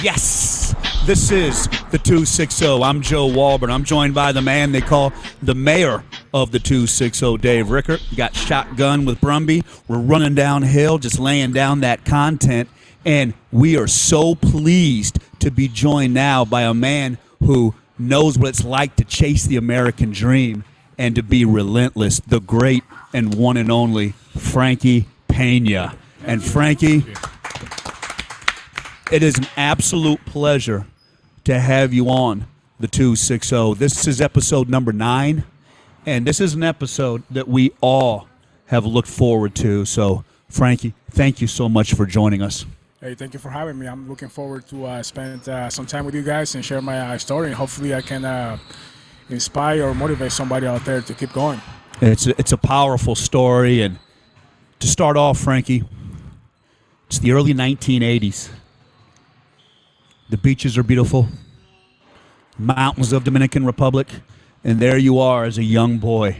Yes! This is the 260. I'm Joe Walburn. I'm joined by the man they call the mayor of the 260, Dave Rickert. Got shotgun with Brumby. We're running downhill, just laying down that content. And we are so pleased to be joined now by a man who knows what it's like to chase the American dream and to be relentless, the great and one and only Frankie Pena. And Frankie, it is an absolute pleasure to have you on the 260. This is episode number 9, and this is an episode that we all have looked forward to. So, Frankie, thank you so much for joining us. Hey, thank you for having me. I'm looking forward to spend some time with you guys and share my story. And hopefully I can inspire or motivate somebody out there to keep going. It's a powerful story. And to start off, Frankie, it's the early 1980s. The beaches are beautiful, mountains of Dominican Republic, and there you are as a young boy.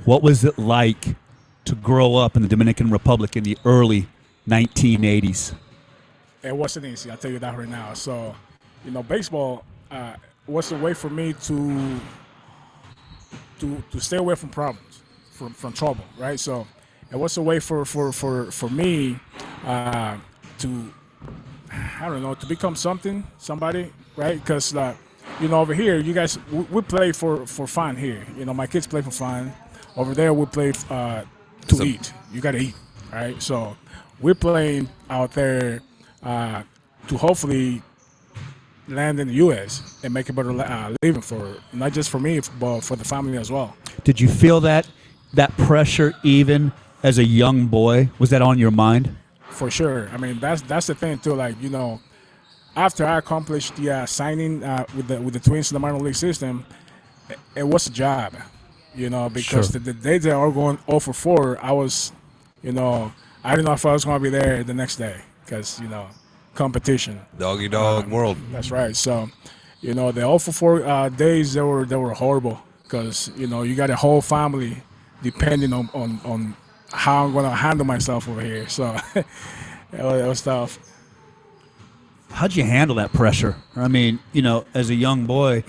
What was it like to grow up in the Dominican Republic in the early 1980s? It wasn't easy, I'll tell you that right now. So, baseball was a way for me to stay away from problems, from trouble, right? So it was a way for me to, I don't know, to become somebody, right? Because, over here, you guys, we play for fun here. My kids play for fun. Over there, we play to eat. You got to eat, right? So we're playing out there to hopefully land in the U.S. and make a better living for not just for me, but for the family as well. Did you feel that pressure even as a young boy? Was that on your mind? For sure. I mean, that's the thing too. Like, after I accomplished the signing with the Twins in the minor league system, it was a job. Because Sure. the days that I were going 0 for 4, I was, I didn't know if I was going to be there the next day because competition. Doggy dog world. That's right. So, the 0 for 4 days they were horrible because you got a whole family depending on how I'm going to handle myself over here. So it was tough. How'd you handle that pressure? I mean, as a young boy,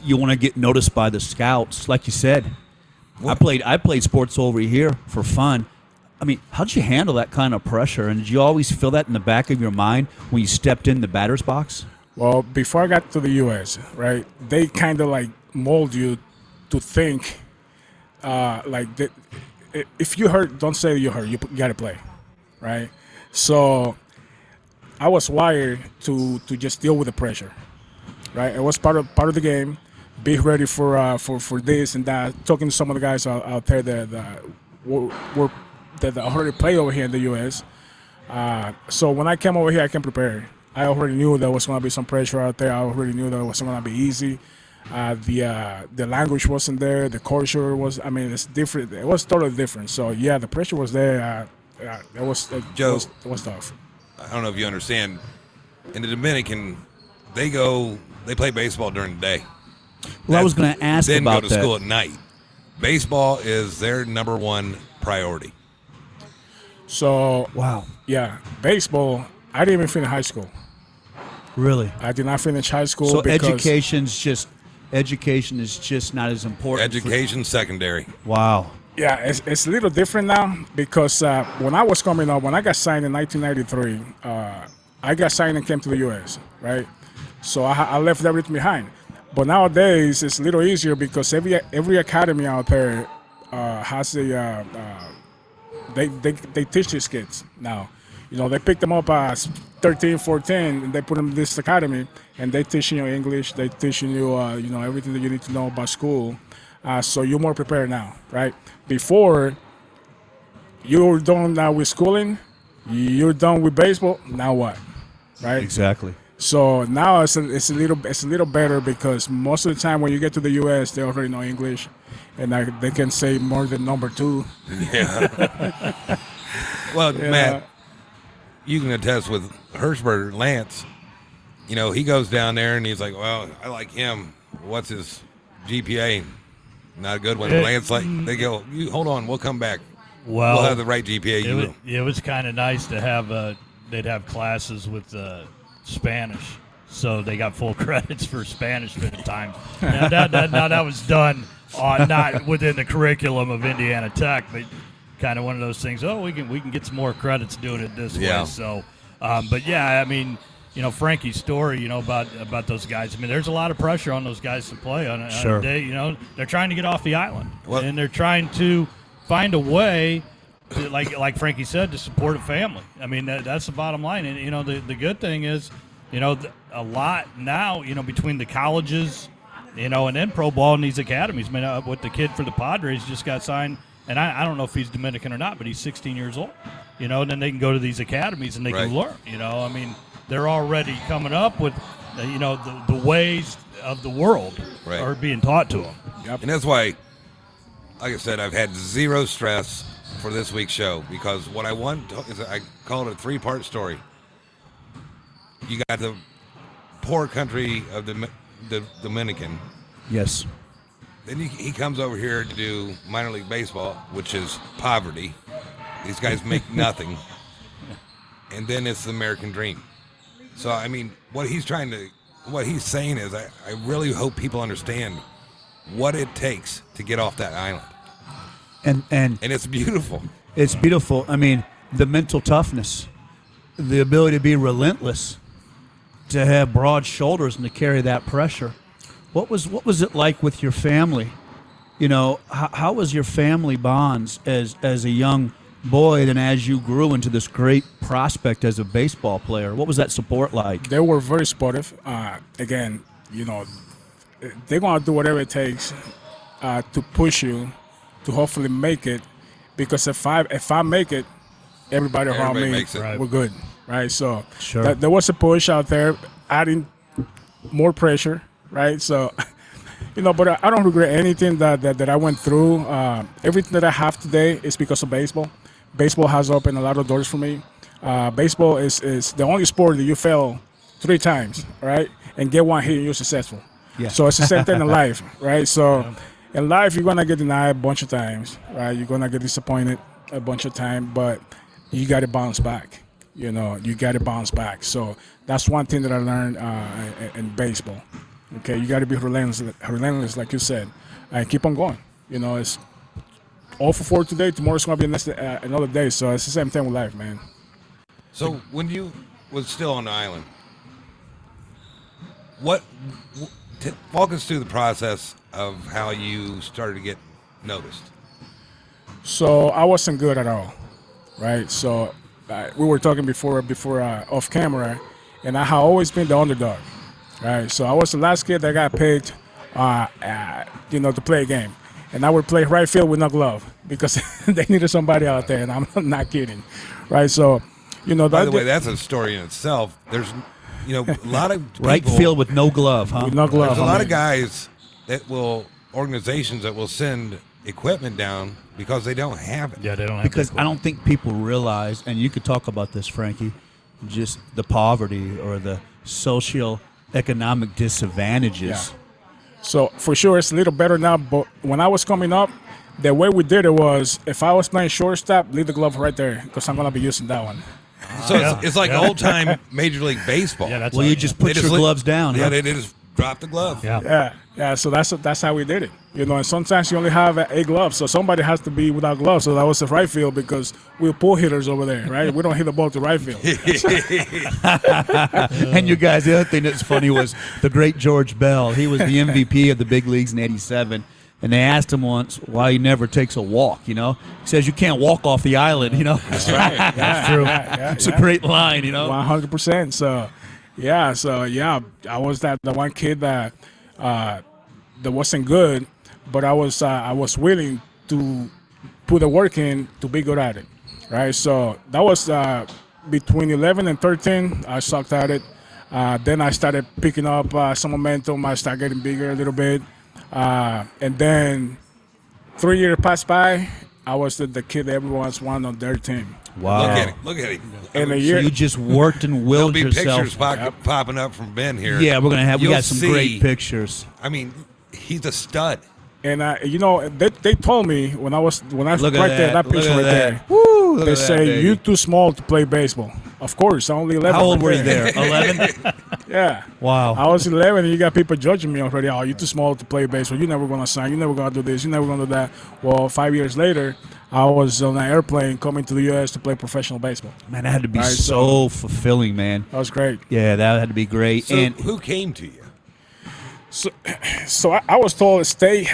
you want to get noticed by the scouts, like you said. I played sports over here for fun. I mean, how'd you handle that kind of pressure? And did you always feel that in the back of your mind when you stepped in the batter's box? Well, before I got to the U.S., right, they kind of like mold you to think if you hurt, don't say you hurt. You got to play, right? So I was wired to just deal with the pressure, right? It was part of the game. Be ready for this and that. Talking to some of the guys out there that already played over here in the U.S. So when I came over here, I came prepared. I already knew there was going to be some pressure out there. I already knew that it wasn't going to be easy. The language wasn't there. The culture was. I mean, it's different. It was totally different. So yeah, the pressure was there. It was tough. I don't know if you understand. In the Dominican, they play baseball during the day. Well, I was going to ask then about go to that. school at night. Baseball is their number one priority. Wow. Yeah, baseball. I didn't even finish high school. Really? I did not finish high school. So because education is just not as important. Education secondary. Wow. Yeah, it's a little different now because when I was coming up, when I got signed in 1993, I got signed and came to the U.S., right? So I left everything behind. But nowadays, it's a little easier because every academy out there has they teach these kids now. They pick them up as 13, 14, and they put them in this academy, and they teaching you English. They teaching you, everything that you need to know about school. So you're more prepared now, right? Before, you're done now with schooling, you're done with baseball. Now what, right? Exactly. So now it's a little better because most of the time when you get to the U.S., they already know English, and they can say more than number 2. Yeah. Well, yeah. Matt, you can attest with Hirschberg, Lance. He goes down there and he's like, "Well, I like him. What's his GPA?" Not a good one. Lance, they go, "You hold on, we'll come back. Well, we'll have the right GPA." It was kind of nice to have. They'd have classes with Spanish, so they got full credits for Spanish for the time. Now that was done not within the curriculum of Indiana Tech, but kind of one of those things. Oh, we can get some more credits doing it this way. So, but yeah, I mean, Frankie's story, about those guys. I mean, there's a lot of pressure on those guys to play on a day. They're trying to get off the island, and they're trying to find a way to, like Frankie said, to support a family. I mean, that's the bottom line. And the good thing is, a lot now, between the colleges, and then pro ball in these academies. I mean, with the kid for the Padres just got signed, and I don't know if he's Dominican or not, but he's 16 years old. And then they can go to these academies and they can learn. I mean, they're already coming up with, the ways of the world are being taught to them. Yep. And that's why, like I said, I've had zero stress for this week's show, because what I want is, I call it a 3-part story. You got the poor country of the Dominican. Yes. Then he comes over here to do minor league baseball, which is poverty. These guys make nothing. And then it's the American dream. So, I mean, what he's saying is, I really hope people understand what it takes to get off that island. And it's beautiful. It's beautiful. I mean, the mental toughness, the ability to be relentless, to have broad shoulders and to carry that pressure. What was it like with your family? How was your family bonds as a young boy, and as you grew into this great prospect as a baseball player? What was that support like? They were very supportive. Again, they're going to do whatever it takes to push you to hopefully make it, because if I make it, everybody around me makes it. We're good, right? So Sure. There was a push out there, adding more pressure, right? So, but I don't regret anything that I went through. Everything that I have today is because of baseball. Baseball has opened a lot of doors for me. Baseball is the only sport that you fail 3 times, right, and get one hit and you're successful. Yeah. So it's the same thing in life, right? So in life, you're gonna get denied a bunch of times, right? You're gonna get disappointed a bunch of times, but you got to bounce back. You got to bounce back. So that's one thing that I learned in baseball. Okay, you got to be relentless, like you said, and keep on going. It's all for 4 today. Tomorrow's gonna be another day. So it's the same thing with life, man. So when you was still on the island, walk us through the process of how you started to get noticed. So I wasn't good at all, right? So we were talking before off camera, and I had always been the underdog, right? So I was the last kid that got picked, to play a game, and I would play right field with no glove because they needed somebody out there, and I'm not kidding, right? So, By the way, that's a story in itself. There's, a lot of people, Right field with no glove, huh? with no glove. there's a lot of guys organizations that will send equipment down because they don't have it. Yeah, they don't have Because I don't think people realize, and you could talk about this, Frankie, just the poverty or the socio-economic disadvantages. Yeah. So for sure, it's a little better now. But when I was coming up, the way we did it was, if I was playing shortstop, leave the glove right there because I'm gonna be using that one. So it's like old time Major League Baseball. Yeah, that's Well, you just put your gloves down. Yeah, huh? they just drop the glove. Yeah. So that's how we did it. And sometimes you only have a glove, so somebody has to be without gloves. So that was the right field because we're pull hitters over there, right? We don't hit the ball to right field. And you guys, the other thing that's funny was the great George Bell. He was the MVP of the big leagues in '87. And they asked him once why he never takes a walk, He says you can't walk off the island, That's right. That's true. It's a great line, 100%. So, I was the one kid that wasn't good, but I was willing to put the work in to be good at it, right? So that was between 11 and 13. I sucked at it. Then I started picking up some momentum. I started getting bigger a little bit. And then 3 years passed by. I was the kid that everyone's wanted on their team. Wow. Look at him. In a So year, you just worked and There'll willed be yourself. pictures popping up from Ben here. Yeah, we You'll got some see- great pictures. I mean, he's a stud. and they told me when I Look right at there, that Look picture at right that. there. Woo, look They at that, say baby. you're too small to play baseball. Of course, I'm only 11. How old right were you there? 11? Yeah. Wow. I was 11, and you got people judging me already. Oh, you're too small to play baseball. You're never going to sign. You're never going to do this. You're never going to do that. Well, 5 years later, I was on an airplane coming to the U.S. to play professional baseball. Man, that had to be Right, so fulfilling, man. That was great. Yeah, that had to be great. So and who came to you? So I was told, stay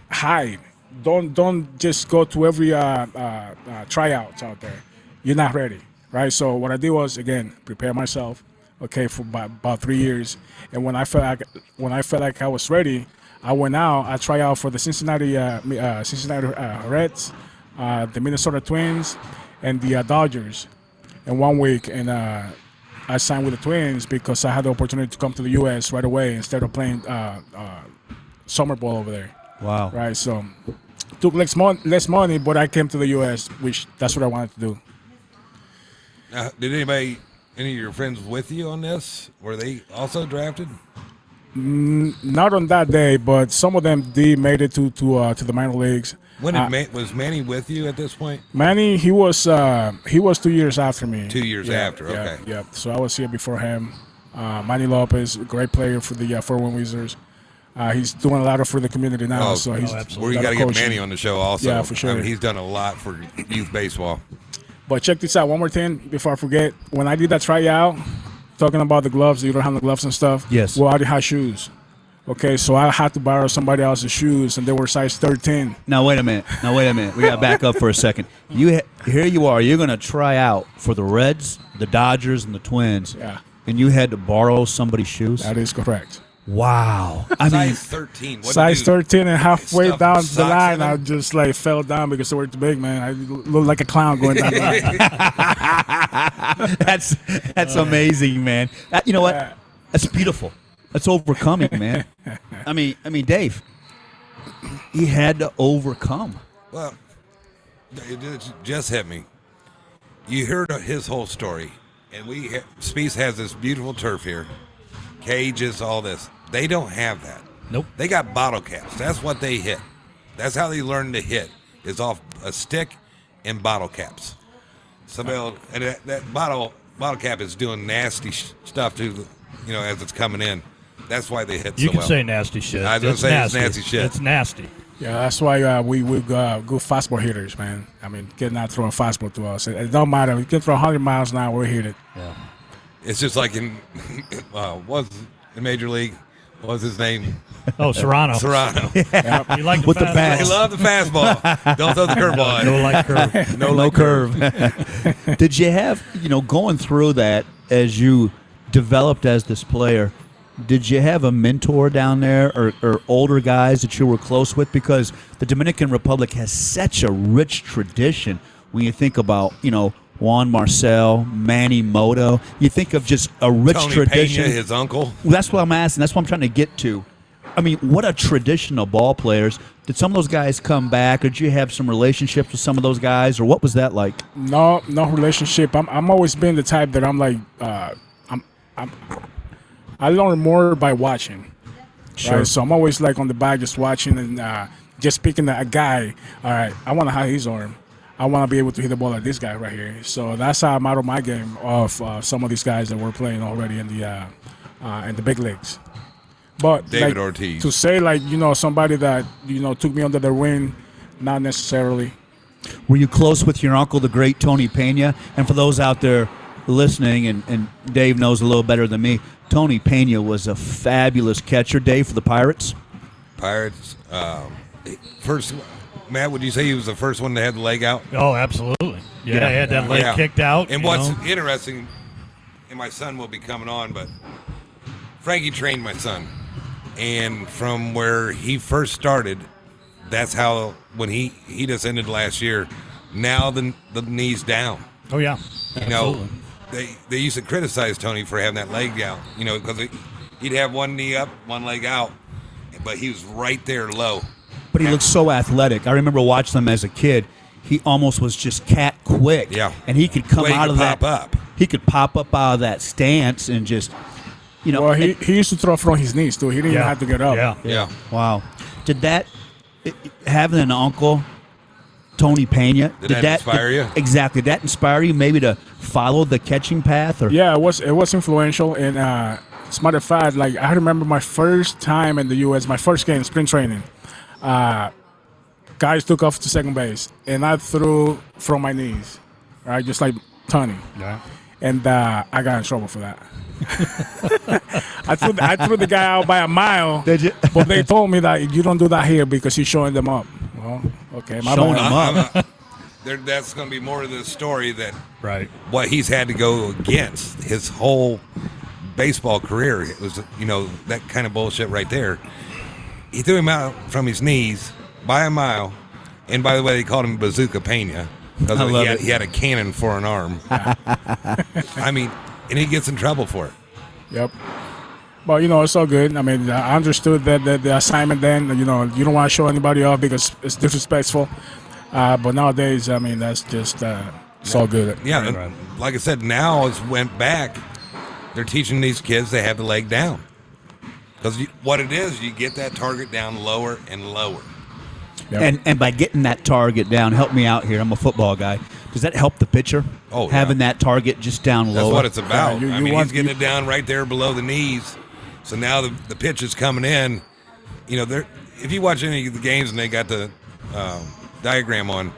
high. Don't just go to every tryouts out there. You're not ready, right? So what I did was, again, prepare myself, okay, for about 3 years. And when I felt like I was ready, I went out. I tried out for the Cincinnati Reds, the Minnesota Twins, and the Dodgers in 1 week. And I signed with the Twins because I had the opportunity to come to the U.S. right away instead of playing summer ball over there. wow. Right, so took less money, but I came to the U.S., which that's what I wanted to do. Did any of your friends with you on this? Were they also drafted? Not on that day, but some of them did made it to the minor leagues. When was Manny with you at this point? Manny, he was 2 years after me. 2 years after, Yeah, okay. yeah. So I was here before him. Manny Lopez, great player for the Fort Wayne Wizards. He's doing a lot for the community now. Oh, so he's Well, you got to get Manny on the show also. Yeah, for sure. I mean, he's done a lot for youth baseball. But check this out, one more thing before I forget. When I did that tryout, talking about the gloves, you don't have the gloves and stuff. Yes. Well, I didn't have shoes. Okay, so I had to borrow somebody else's shoes, and they were size 13. Now wait a minute. We got to back up for a second. Here you are. You're going to try out for the Reds, the Dodgers, and the Twins. Yeah, And you had to borrow somebody's shoes? that is correct. Wow. I mean, Size 13. What Size 13, and halfway Stuff down socks the in line, them? I just fell down because they were too big, man. I looked like a clown going down the line. that's amazing, man. You know what? That's beautiful. That's overcoming, man. I mean, Dave, he had to overcome. Well, it just hit me. You heard his whole story, and Spiece has this beautiful turf here, cages, all this. They don't have that. Nope. They got bottle caps. That's what they hit. That's how they learn to hit, is off a stick and bottle caps. And that bottle cap is doing nasty stuff to, as it's coming in. That's why they hit You so can well. say nasty shit. I was gonna say it's nasty shit. It's nasty. Yeah, that's why we good fastball hitters, man. I mean, cannot throw a fastball to us. It don't matter. You can throw 100 miles an hour, we hit it. Yeah. It's just like in Major League. What was his name? Oh, Serrano. Serrano. You like the With the fastball? bat. I love the fastball. Don't throw the curveball. No like curve. No curve. Did you have, going through that as you developed as this player, did you have a mentor down there or older guys that you were close with? Because the Dominican Republic has such a rich tradition when you think about, Juan Marcel, Manny Moto. You think of just a rich Tony tradition. Pena, his uncle. That's what I'm asking. That's what I'm trying to get to. I mean, what a tradition of ball players. Did some of those guys come back, or did you have some relationships with some of those guys, or what was that like? No relationship. I'm always been the type that I'm like, I learn more by watching. Sure. Right? So I'm always like on the back just watching and just picking a guy. All right, I want to have his arm. I want to be able to hit the ball like this guy right here. So that's how I model my game off some of these guys that were playing already in the big leagues. But David Ortiz. to say somebody that took me under the wing, not necessarily. Were you close with your uncle, the great Tony Pena? And for those out there listening, and Dave knows a little better than me, Tony Pena was a fabulous catcher. Dave, for the Pirates? Pirates. First, Matt, would you say he was the first one to have the leg out? Oh, absolutely. Yeah, he had that leg Yeah. kicked out. And what's interesting, and my son will be coming on, but Frankie trained my son. And from where he first started, that's how, when he just ended last year, now the knee's down. Oh, yeah. You they used to criticize Tony for having that leg out, because he'd have one knee up, one leg out, but he was right there low. But he looked so athletic. I remember watching him as a kid. He almost was just cat quick. Yeah. And he could come Way he out could of that. pop up. He could pop up out of that stance and just, Well, he used to throw from his knees too. He didn't even have to get up. Yeah. Yeah. Wow. Did that, having an uncle Tony Pena. Did that inspire you? Exactly. Did that inspire you maybe to follow the catching path? Or Yeah, it was influential. And as a matter of fact, like I remember my first time in the U.S., my first game, spring training. Guys took off to second base, and I threw from my knees, right, just like Tony. Yeah. And I got in trouble for that. I threw the guy out by a mile. Did you? But they told me that you don't do that here because you're showing them up. Well, okay, my Showing bad. them up. That's going to be more of the story that Right. what he's had to go against his whole baseball career. It was, that kind of bullshit right there. He threw him out from his knees by a mile, and by the way, they called him Bazooka Pena because I love he had a cannon for an arm. I mean, and he gets in trouble for it. Yep. But it's all good. I mean, I understood that the assignment then. You don't want to show anybody off because it's disrespectful. But nowadays, I mean, that's just it's all good. Yeah, Right. like I said, now it's went back. They're teaching these kids they have the leg down because what it is, you get that target down lower and lower. Yep. And by getting that target down, help me out here. I'm a football guy. Does that help the pitcher? Oh, yeah. Having that target just down That's lower. what it's about. Yeah, I mean, he's getting it down right there below the knees. So now the pitch is coming in. If you watch any of the games and they got the diagram on,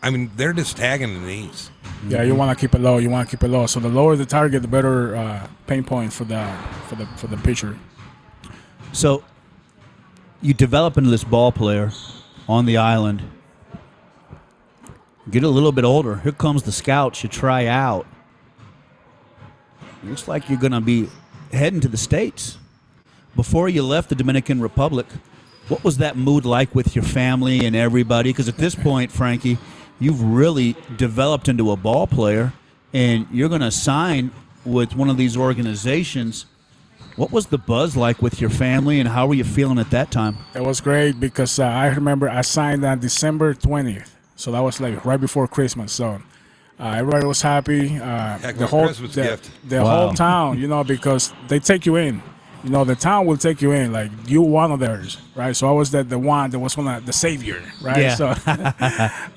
I mean, they're just tagging the knees. Yeah, you want to keep it low. So the lower the target, the better pain point for the pitcher. So you develop into this ball player on the island. Get a little bit older. Here comes the scouts. You try out. Looks like you're going to be heading to the States. Before you left the Dominican Republic, what was that mood like with your family and everybody? Because at this point, Frankie, you've really developed into a ball player, and you're going to sign with one of these organizations. What was the buzz like with your family, and how were you feeling at that time? It was great because I remember I signed on December 20th. So that was like right before Christmas. So everybody was happy. Heck of a Christmas gift. The Wow. whole town, because they take you in. The town will take you in like you one of theirs, right? So I was the one that was the savior, right? Yeah. So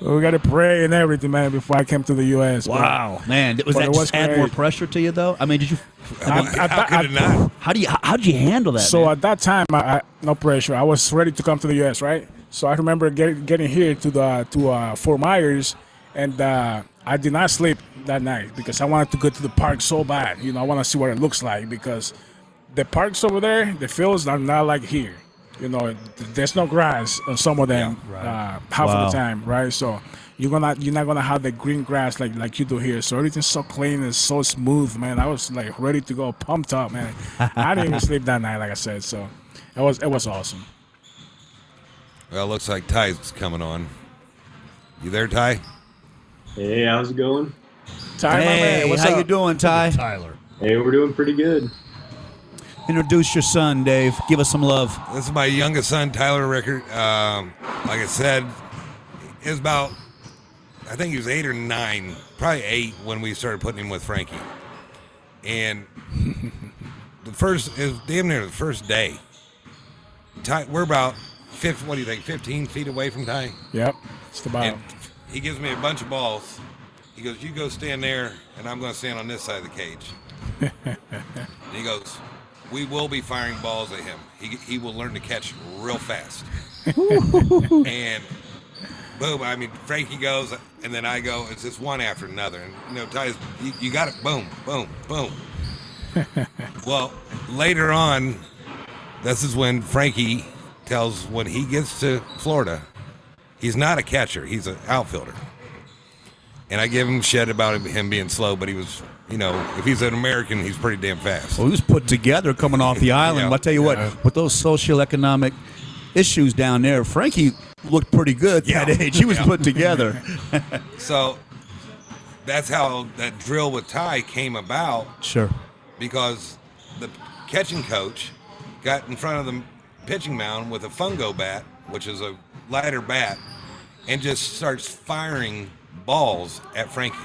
we got to pray and everything, man, before I came to the U.S. Wow, man, was but that it was just add more great. pressure to you, though? I mean, did you? How could it not? How'd you handle that? So man? at that time, I no pressure. I was ready to come to the U.S., right? So I remember getting here to Fort Myers, and I did not sleep that night because I wanted to go to the park so bad. I want to see what it looks like because the parks over there, the fields are not like here. There's no grass on some of them half of the time, right? So you're not gonna have the green grass like you do here. So everything's so clean and so smooth, man. I was like ready to go, pumped up, man. I didn't even sleep that night, like I said. So it was awesome. Well, it looks like Ty's coming on. You there, Ty? Hey, how's it going? Ty, my Hey, man, what's how up? you doing, Ty? Tyler. Hey, we're doing pretty good. Introduce your son, Dave. Give us some love. This is my youngest son, Tyler Rickert. Like I said, he was about, I think he was 8 or 9, probably 8 when we started putting him with Frankie. And it was damn near the first day. We're about 15 feet away from Ty. Yep, it's the bottom. And he gives me a bunch of balls. He goes, you go stand there, and I'm going to stand on this side of the cage. And he goes, we will be firing balls at him. He will learn to catch real fast. And boom, I mean, Frankie goes, and then I go. It's just one after another. And, Ty's, you got it. Boom, boom, boom. Well, later on, this is when Frankie tells when he gets to Florida, he's not a catcher. He's an outfielder. And I give him shit about him being slow, but he was, if he's an American, he's pretty damn fast. Well, he was put together coming off the island. Yeah. But I'll tell you what, with those socioeconomic issues down there, Frankie looked pretty good at that age. He was put together. So that's how that drill with Ty came about, Sure. because the catching coach got in front of the pitching mound with a fungo bat, which is a lighter bat, and just starts firing balls at Frankie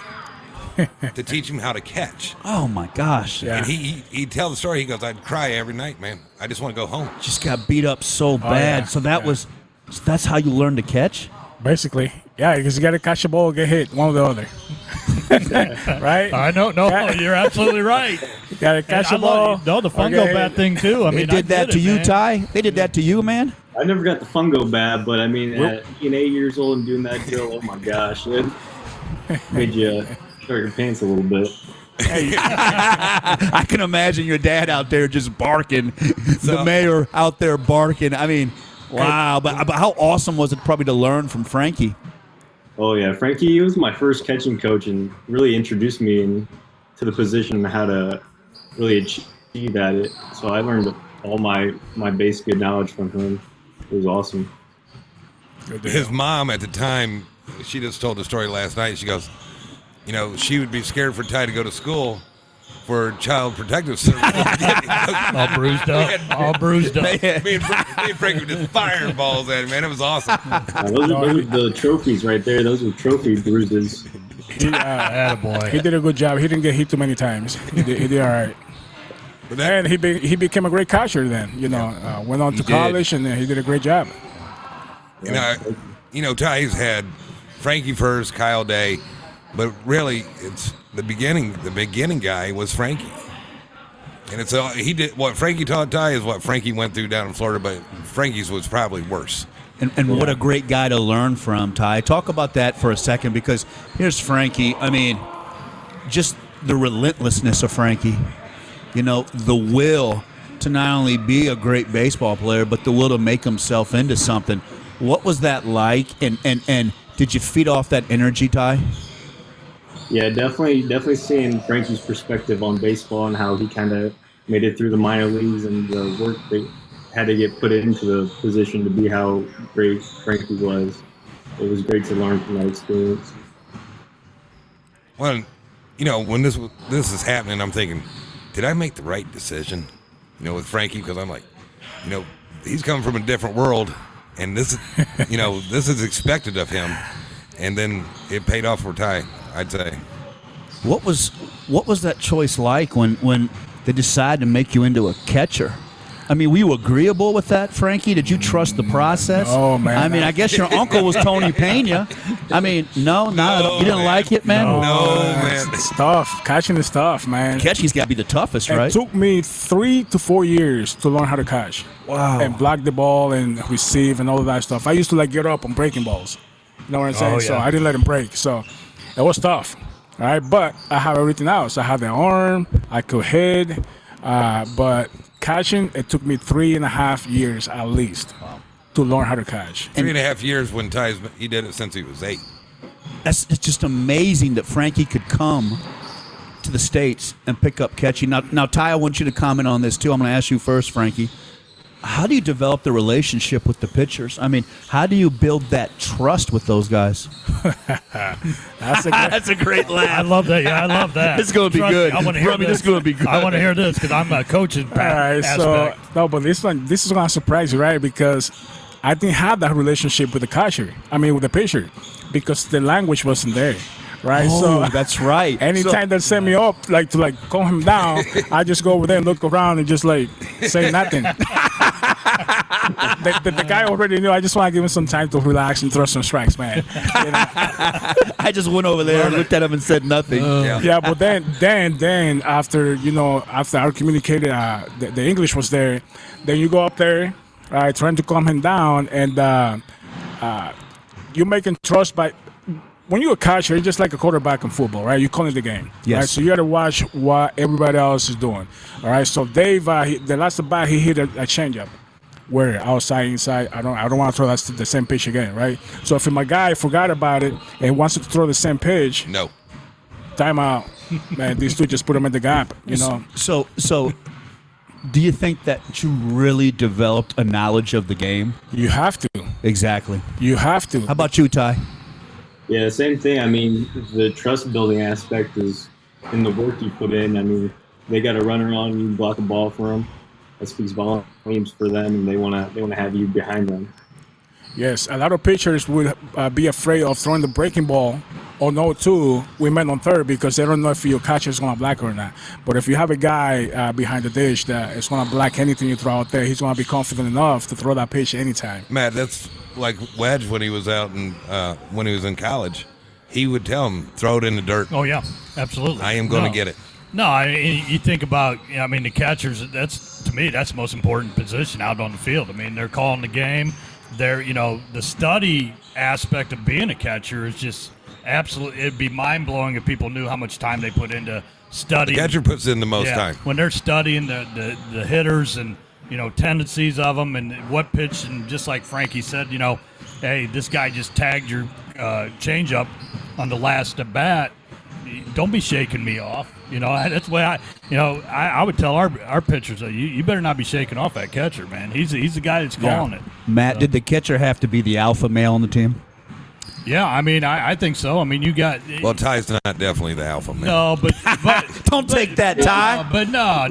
to teach him how to catch. Oh, my gosh. Yeah. And he'd tell the story. He goes, I'd cry every night, man. I just want to go home. Just got beat up so bad. yeah. So that's how you learned to catch? Basically, yeah, because you got to catch the ball or get hit, one or the other. Right? I know. No, you're absolutely right. You got to catch the And ball. No, the fungo Okay. bat thing too. I They mean, did that to you, man. Ty? They did that to you, man? I never got the fungo bad, but I mean, at 8 years old and doing that drill, oh my gosh, it made you throw your pants a little bit. I can imagine your dad out there just barking, the mayor out there barking. I mean, wow. But how awesome was it probably to learn from Frankie? Oh yeah, Frankie was my first catching coach and really introduced me to the position and how to really achieve at it. So I learned all my basic good knowledge from him. It was awesome. His mom at the time, she just told the story last night. She goes, she would be scared for Ty to go to school for Child Protective Service. All bruised up. All bruised up. Me and Frank were just firing balls at him, man. It was awesome. Those are the trophies right there. Those were trophy bruises. Attaboy. He did a good job. He didn't get hit too many times. He did all right. But that, And he became a great catcher then. Went on to did. college, and then he did a great job. Ty's had Frankie first, Kyle Day, but really it's the beginning guy was Frankie. And it's he did what Frankie taught Ty is what Frankie went through down in Florida, but Frankie's was probably worse. And what a great guy to learn from, Ty. Talk about that for a second, because here's Frankie. I mean, just the relentlessness of Frankie. The will to not only be a great baseball player, but the will to make himself into something. What was that like? And did you feed off that energy, Ty? Yeah, definitely seeing Frankie's perspective on baseball and how he kind of made it through the minor leagues and the work that had to get put into the position to be how great Frankie was. It was great to learn from that experience. Well, when this is happening, I'm thinking, did I make the right decision? With Frankie, because I'm like, he's coming from a different world, and this is, this is expected of him, and then it paid off for Ty, I'd say. What was that choice like when they decided to make you into a catcher? I mean, were you agreeable with that, Frankie? Did you trust the process? Oh, man. I mean, I guess your uncle was Tony Pena. I mean, no, you didn't man. like it, man? No, man. It's tough. Catching is tough, man. Catching's got to be the toughest, It right? took me 3 to 4 years to learn how to catch. Wow. And block the ball and receive and all of that stuff. I used to get up on breaking balls. You know what I'm saying? Oh, So yeah. I didn't let him break. So it was tough. All right. But I have everything else. I have the arm. I could hit. But catching, it took me 3.5 years at least to learn how to catch. 3.5 years when he did it since he was 8. It's just amazing that Frankie could come to the States and pick up catching. Now, Ty, I want you to comment on this, too. I'm going to ask you first, Frankie. How do you develop the relationship with the pitchers? I mean, how do you build that trust with those guys? That's a great laugh. I love that. Yeah, I love that. It's gonna be Trust good. me, I want to hear Robbie, this. this is gonna be good. I want to hear this because I'm a coaching all right. So aspect. no, but this is going to surprise you, right? Because I didn't have that relationship with the catcher. I mean, with the pitcher, because the language wasn't there. Right, Oh, that's right. Anytime they set me up, to calm him down, I just go over there and look around and just say nothing. the guy already knew. I just want to give him some time to relax and throw some strikes, man. I just went over there and looked at him and said nothing. Yeah, but then after I communicated, the English was there. Then you go up there, trying to calm him down, and you making trust by. When you're a catcher, you're just like a quarterback in football, right? You're calling the game. Yes. Right? So you got to watch what everybody else is doing. All right. So Dave, the last at bat, he hit a changeup. Where outside, inside, I don't want to throw the same pitch again, right? So if my guy forgot about it and wants to throw the same pitch, No. timeout. Man, these two just put him in the gap. So, do you think that you really developed a knowledge of the game? You have to. Exactly. You have to. How about you, Ty? Yeah, same thing. I mean, the trust building aspect is in the work you put in. I mean, they got a runner on you, block a ball for them. That speaks volumes for them, and they want to have you behind them. Yes, a lot of pitchers would be afraid of throwing the breaking ball on 0-2, we meant on third because they don't know if your catcher is going to block or not. But if you have a guy behind the dish that is going to block anything you throw out there, he's going to be confident enough to throw that pitch anytime. Matt, that's like Wedge when he was out and when he was in college. He would tell him, throw it in the dirt. Oh, yeah, absolutely. I am going to get it. No, you think about, the catchers, to me, that's the most important position out on the field. I mean, they're calling the game. They're, the study aspect of being a catcher is just absolutely, it'd be mind-blowing if people knew how much time they put into studying. The catcher puts in the most time. When they're studying the hitters and, tendencies of them and what pitch, and just like Frankie said, hey, this guy just tagged your changeup on the last at bat. Don't be shaking me off. That's the way I would tell our pitchers, you better not be shaking off that catcher, man. He's the guy that's calling it. Matt, did the catcher have to be the alpha male on the team? Yeah, I think so. You got. Well, Ty's not definitely the alpha man. No, but Don't take that, Ty. But no.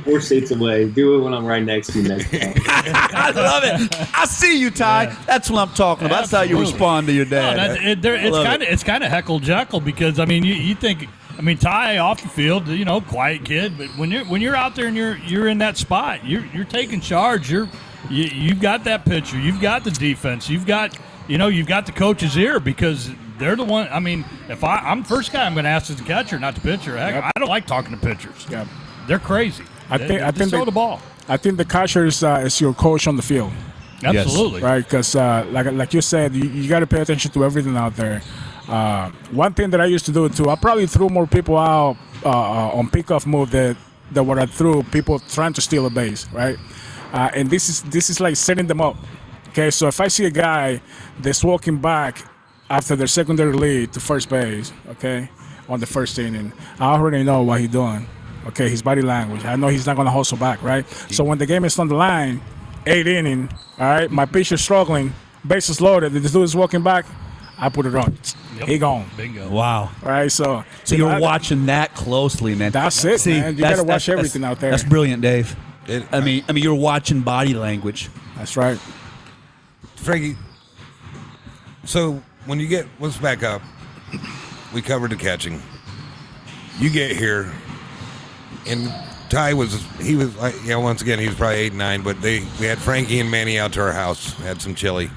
4 states away. Do it when I'm right next to you next time. I love it. I see you, Ty. Yeah. That's what I'm talking about. That's how you Absolutely. respond to your dad. It's kind of heckle jekyll because you think. Ty off the field, quiet kid, but when you're out there and you're in that spot, you're taking charge. You've got that pitcher, you've got the defense, you've got the coach's ear because they're the one. If I'm the first guy, I'm going to ask the catcher, not the pitcher. Heck, I don't like talking to pitchers. Yeah. They're crazy. I think throw the ball. I think the catcher is your coach on the field. Absolutely. Right, because like you said, you got to pay attention to everything out there. One thing that I used to do too, I probably threw more people out on pickoff move than what I threw people trying to steal a base, right? And this is like setting them up. Okay, so if I see a guy that's walking back after their secondary lead to first base, okay, on the first inning, I already know what he's doing. Okay, his body language. I know he's not going to hustle back, right? So when the game is on the line, 8th inning, all right, my pitcher's struggling, bases loaded, this dude is walking back, I put it on. Yep. He gone. Bingo. Wow. All right, so You're watching that closely, man. That's it, man. You got to watch everything out there. That's brilliant, Dave. You're watching body language. That's right. Frankie, so when let's back up. We covered the catching. You get here, and Ty once again, he was probably 8-9, but we had Frankie and Manny out to our house, had some chili,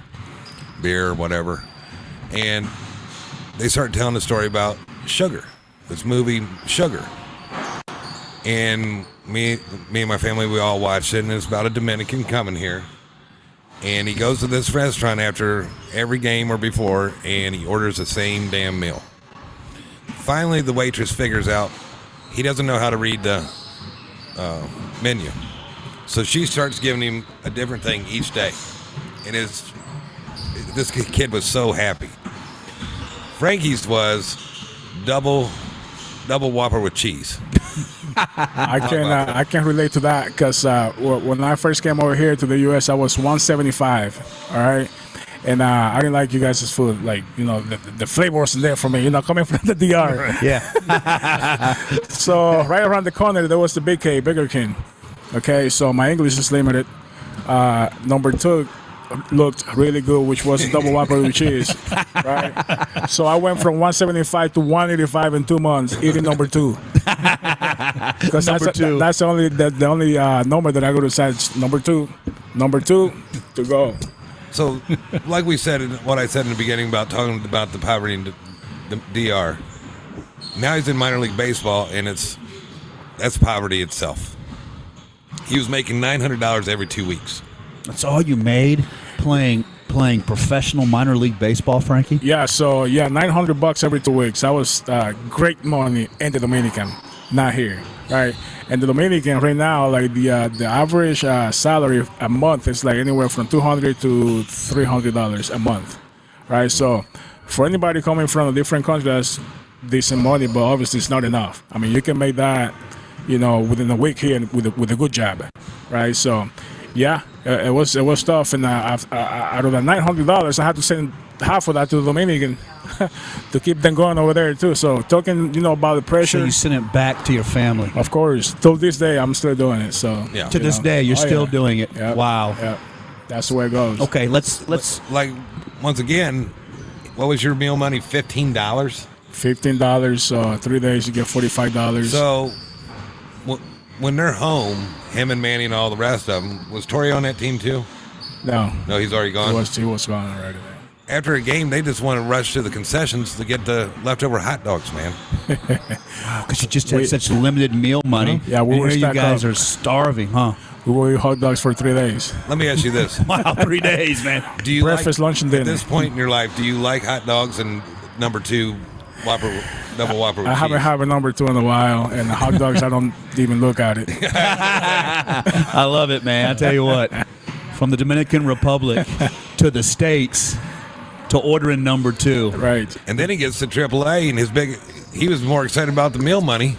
beer, whatever, and they started telling the story about Sugar, this movie Sugar. And me and my family, we all watched it, and it's about a Dominican coming here. And he goes to this restaurant after every game or before, and he orders the same damn meal. Finally, the waitress figures out he doesn't know how to read the menu. So she starts giving him a different thing each day. And this kid was so happy. Frankie's was double Whopper with cheese. I can relate to that because when I first came over here to the U.S., I was 175. All right, and I didn't like you guys' food. Like the flavor wasn't there for me. Coming from the DR. Yeah. So right around the corner there was the Burger King. Okay, so my English is limited. Number 2 looked really good, which was a double Whopper with cheese. Right. So I went from 175 to 185 in 2 months eating number 2. Because that's the only number that I go to size number 2 to go. So, like we said, what I said in the beginning about talking about the poverty in the DR. Now he's in minor league baseball, and that's poverty itself. He was making $900 every 2 weeks. That's all you made playing professional minor league baseball, Frankie? Yeah. So $900 every 2 weeks. That was great money in the Dominican, not here. Right. And the Dominican right now, like the average salary a month is like anywhere from $200 to $300 a month. Right. So for anybody coming from a different country, that's decent money, but obviously it's not enough. You can make that, within a week here with a good job. Right. So. Yeah, it was tough, and out of the $900, I had to send half of that to the Dominican to keep them going over there too. So talking, about the pressure. So you sent it back to your family. Of course, till this day, I'm still doing it. So yeah. To this day, you're still doing it. Yep. Wow. Yeah, that's the way it goes. Okay, let's like once again, what was your meal money? $15. $15. 3 days, you get $45. So when they're home, him and Manny and all the rest of them, was Torrey on that team too? No, No, he's already gone. he was gone already. After a game, they just want to rush to the concessions to get the leftover hot dogs, man. Because you just had such limited meal money. Yeah, we and were here you stacked guys up. are starving, huh? We will eat hot dogs for 3 days. Let me ask you this: Wow, 3 days, man. Do you Breakfast, lunch, and dinner. At this point in your life, do you like hot dogs and number 2 Whopper, double Whopper with I haven't cheese? had a number 2 in a while, and the hot dogs, I don't even look at it. I love it, man. I tell you what, from the Dominican Republic to the States to ordering number 2. Right. And then he gets to AAA, and he was more excited about the meal money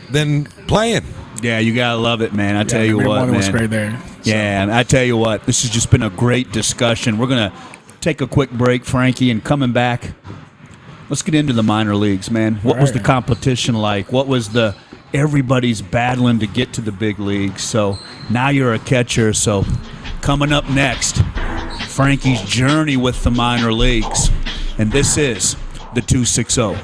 than playing. Yeah, you gotta love it, man. I tell you the what, one man. was great there. Yeah, I tell you what, this has just been a great discussion. We're gonna take a quick break, Frankie, and coming back, let's get into the minor leagues, man. What was the Right. competition like? What was everybody's battling to get to the big leagues? So now you're a catcher. So coming up next, Frankie's journey with the minor leagues, and this is the 260.